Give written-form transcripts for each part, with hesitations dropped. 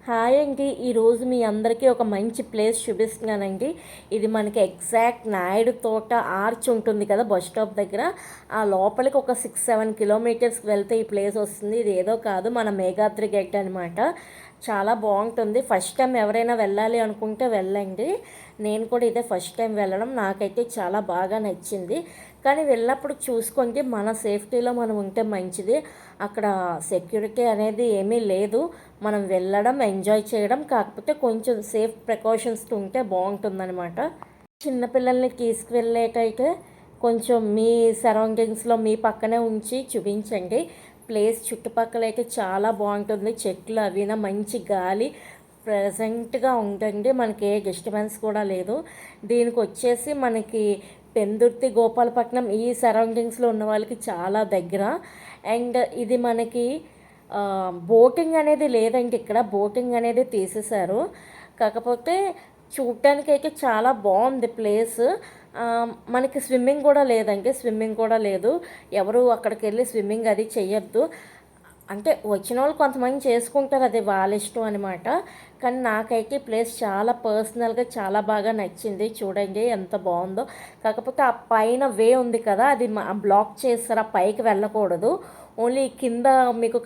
Hi అండి. ఈరోజు మీ అందరికీ ఒక మంచి ప్లేస్ చూపిస్తున్నానండి. ఇది మనకి ఎగ్జాక్ట్ నాయుడు తోట ఆర్చ్ ఉంటుంది కదా బస్ స్టాప్ దగ్గర, ఆ లోపలికి ఒక 6-7 కిలోమీటర్స్కి వెళ్తే ఈ ప్లేస్ వస్తుంది. ఇది ఏదో కాదు, మన మేఘాద్రి గేట్ అనమాట. చాలా బాగుంటుంది. ఫస్ట్ టైం ఎవరైనా వెళ్ళాలి అనుకుంటే వెళ్ళండి. నేను కూడా ఇదే ఫస్ట్ టైం వెళ్ళడం, నాకైతే చాలా బాగా నచ్చింది. కానీ వెళ్ళినప్పుడు చూసుకోండి, మన సేఫ్టీలో మనం ఉంటే మంచిది. అక్కడ సెక్యూరిటీ అనేది ఏమీ లేదు, మనం వెళ్ళడం ఎంజాయ్ చేయడం, కాకపోతే కొంచెం సేఫ్ ప్రికాషన్స్ ఉంటే బాగుంటుందన్నమాట. చిన్నపిల్లల్ని తీసుకువెళ్ళేటైతే కొంచెం మీ సరౌండింగ్స్లో మీ పక్కనే ఉంచి చూపించండి. ప్లేస్ చుట్టుపక్కల అయితే చాలా బాగుంటుంది, చెట్లు అవిన మంచి గాలి ప్రజెంట్గా ఉంటుంది, మనకి ఏ డిస్టర్బెన్స్ కూడా లేదు. దీనికి వచ్చేసి మనకి పెందుర్తి, గోపాలపట్నం ఈ సరౌండింగ్స్లో ఉన్న వాళ్ళకి చాలా దగ్గర. అండ్ ఇది మనకి బోటింగ్ అనేది లేదండి, ఇక్కడ బోటింగ్ అనేది తీసేశారు. కాకపోతే చూడటానికి అయితే చాలా బాగుంది ప్లేస్. మనకి స్విమ్మింగ్ కూడా లేదండి, స్విమ్మింగ్ కూడా లేదు. ఎవరు అక్కడికి వెళ్ళి స్విమ్మింగ్ అది చెయ్యొద్దు. అంటే వచ్చిన వాళ్ళు కొంతమంది చేసుకుంటారు, అది వాళ్ళ ఇష్టం అనమాట. కానీ నాకైతే ప్లేస్ చాలా పర్సనల్గా చాలా బాగా నచ్చింది. చూడండి ఎంత బాగుందో. కాకపోతే ఆ పైన వే ఉంది కదా, అది బ్లాక్ చేస్తారు, ఆ పైకి వెళ్ళకూడదు. ఓన్లీ కింద మీకు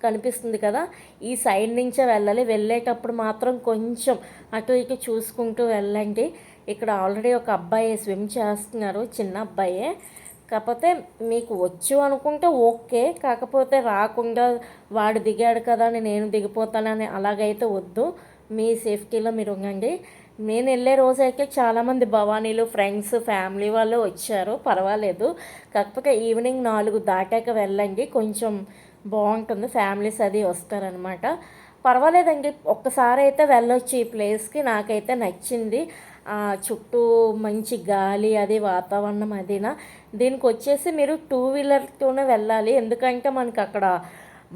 కనిపిస్తుంది కదా, ఈ సైడ్ నుంచే వెళ్ళాలి. వెళ్ళేటప్పుడు మాత్రం కొంచెం అటు ఇటు చూసుకుంటూ వెళ్ళండి. ఇక్కడ ఆల్రెడీ ఒక అబ్బాయి స్విమ్ చేస్తున్నారు, చిన్న అబ్బాయే. కాకపోతే మీకు వచ్చు అనుకుంటే ఓకే, కాకపోతే రాకుండా వాడు దిగాడు కదా అని నేను దిగిపోతానని అలాగైతే వద్దు. మీ సేఫ్టీలో మీరు ఉండండి. నేను వెళ్ళే రోజైతే చాలామంది భవానీలు, ఫ్రెండ్స్, ఫ్యామిలీ వాళ్ళు వచ్చారు, పర్వాలేదు. కాకపోతే ఈవినింగ్ 4 దాటాక వెళ్ళండి, కొంచెం బాగుంటుంది, ఫ్యామిలీస్ అది వస్తారనమాట. పర్వాలేదండి, ఒక్కసారి అయితే వెళ్ళొచ్చు ఈ ప్లేస్కి. నాకైతే నచ్చింది. చుట్టూ మంచి గాలి, అది వాతావరణం అదినా. దీనికి వచ్చేసి మీరు 2 వీలర్తోనే వెళ్ళాలి, ఎందుకంటే మనకి అక్కడ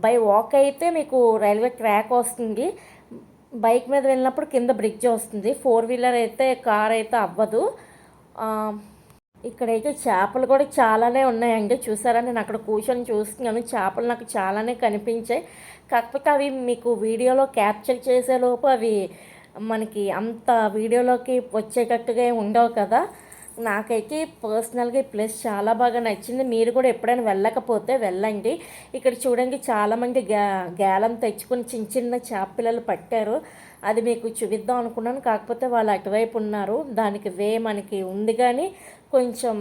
బై వాక్ అయితే మీకు రైల్వే ట్రాక్ వస్తుంది, బైక్ మీద వెళ్ళినప్పుడు కింద బ్రిడ్జ్ వస్తుంది. 4 వీలర్ అయితే, కార్ అయితే అవ్వదు. ఇక్కడైతే చేపలు కూడా చాలానే ఉన్నాయండి, చూసారా? నేను అక్కడ కూర్చొని చూస్తున్నాను, చేపలు నాకు చాలానే కనిపించాయి. కాకపోతే అవి మీకు వీడియోలో క్యాప్చర్ చేసేలోపు అవి మనకి అంత వీడియోలోకి వచ్చేటట్టుగా ఉండవు కదా. నాకైతే పర్సనల్గా ఈ ప్లేస్ చాలా బాగా నచ్చింది. మీరు కూడా ఎప్పుడైనా వెళ్ళకపోతే వెళ్ళండి. ఇక్కడ చూడండి, చాలామంది గేలం తెచ్చుకొని చిన్న చిన్న చేపపిల్లలు పట్టారు. అది మీకు చూపిద్దాం అనుకున్నాను, కాకపోతే వాళ్ళు అటువైపు ఉన్నారు. దానికి వే మనకి ఉంది కానీ కొంచెం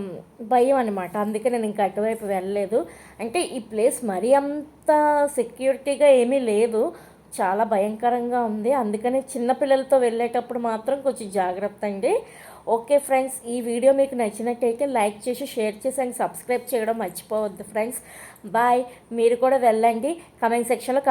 భయం అనమాట, అందుకే నేను ఇంకా అటువైపు వెళ్ళలేదు. అంటే ఈ ప్లేస్ మరీ అంత సెక్యూరిటీగా ఏమీ లేదు, చాలా భయంకరంగా ఉంది. అందుకని చిన్నపిల్లలతో వెళ్ళేటప్పుడు మాత్రం కొంచెం జాగ్రత్త అండి. ఓకే ఫ్రెండ్స్, ఈ వీడియో మీకు నచ్చినట్టయితే లైక్ చేసి, షేర్ చేసి అండ్ సబ్స్క్రైబ్ చేయడం మర్చిపోవద్దు ఫ్రెండ్స్. బాయ్. మీరు కూడా వెళ్ళండి, కమెంట్ సెక్షన్లో